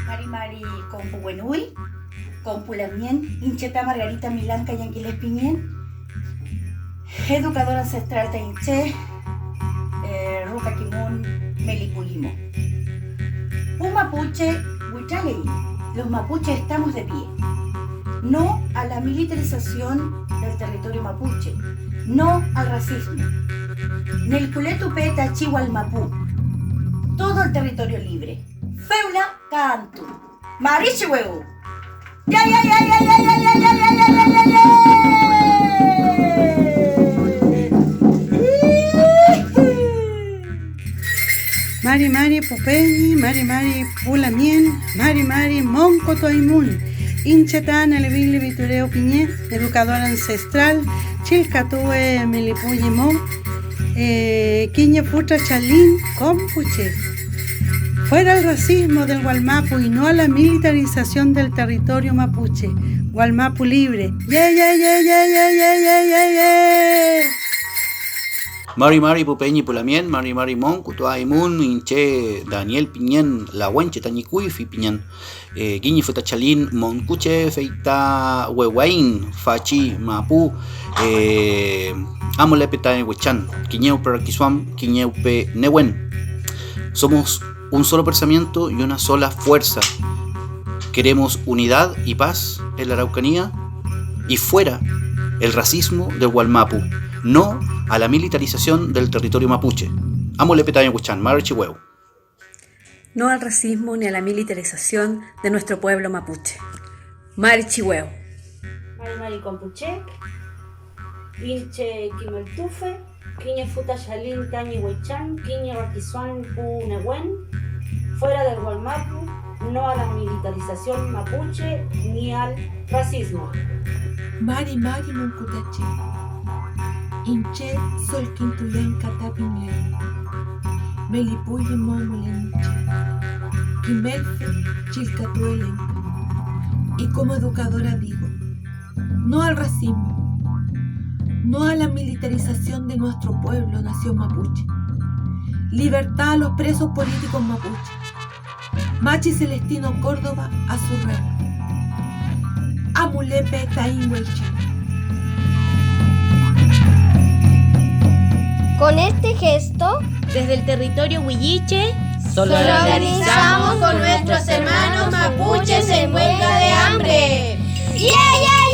Mari Mari Compu Buenui, Compu Lamien, Incheta Margarita Milanca Yanquiles Piñén, Educadora Ancestral Tainche, Ruca Kimun Melipulimo. Un mapuche, Huichalei, los mapuches estamos de pie. No a la militarización del territorio mapuche, no al racismo. Nelculetupe Tachihualmapú, todo el territorio libre. Feula Cantu, Marichihueu. ¡Ya, ya, ya, ya, ya, ya, ya, ya, ya, ya, ya, ya! Mari Mari Pupeñi, Mari Mari Pulamien, Mari Mari Monco Toimun, Inchetana Leville Vitureo Piñé, educadora ancestral, Chilcatue Melipuyimón, Quiñe Putra Chalín, Compuche. Fuera el racismo del Gualmapu y no a la militarización del territorio mapuche. Gualmapu libre. ¡Yeah, yeah, yeah, yeah, yeah, yeah, yeah, yeah, yeah! Mari Mari Pupeñi Pulamien, Mari Mari Mon, Kutuaimun, Inche Daniel Piñén, La Huenche Tañicuifi Piñén, Guiñi Futachalín, Moncuche, Feita Huehuaín, Fachi, Mapu, Amolepeta Huechan, Quiñeu Perquisuam, Quiñeu Pe Newen. Somos un solo pensamiento y una sola fuerza. Queremos unidad y paz en la Araucanía y fuera el racismo del Gualmapu, no a la militarización del territorio mapuche. Amole Petaño Huichan, Marichihueu. No al racismo ni a la militarización de nuestro pueblo mapuche. Marichihueu. Mari Mari Compuche, Inche Kimeltufe, Quiñe Futa Shalin Tañi Huichan, Quiñe Raquisuan Pu Nehuen. Fuera del Gualmapu, no a la militarización mapuche ni al racismo. Mari Mari Moncutache, Inche Sol Quintuyan Catapinlen, Melipuyi Momolenche, Quimelfe Chilcatuelen. Y como educadora digo, no al racismo, no a la militarización de nuestro pueblo, nación mapuche. Libertad a los presos políticos mapuche. Machi Celestino Córdoba a su rey. Amulepe Taíhuelche. Con este gesto, desde el territorio huilliche, solidarizamos con nuestros hermanos mapuches en huelga de hambre. ¡Yeah, yeah,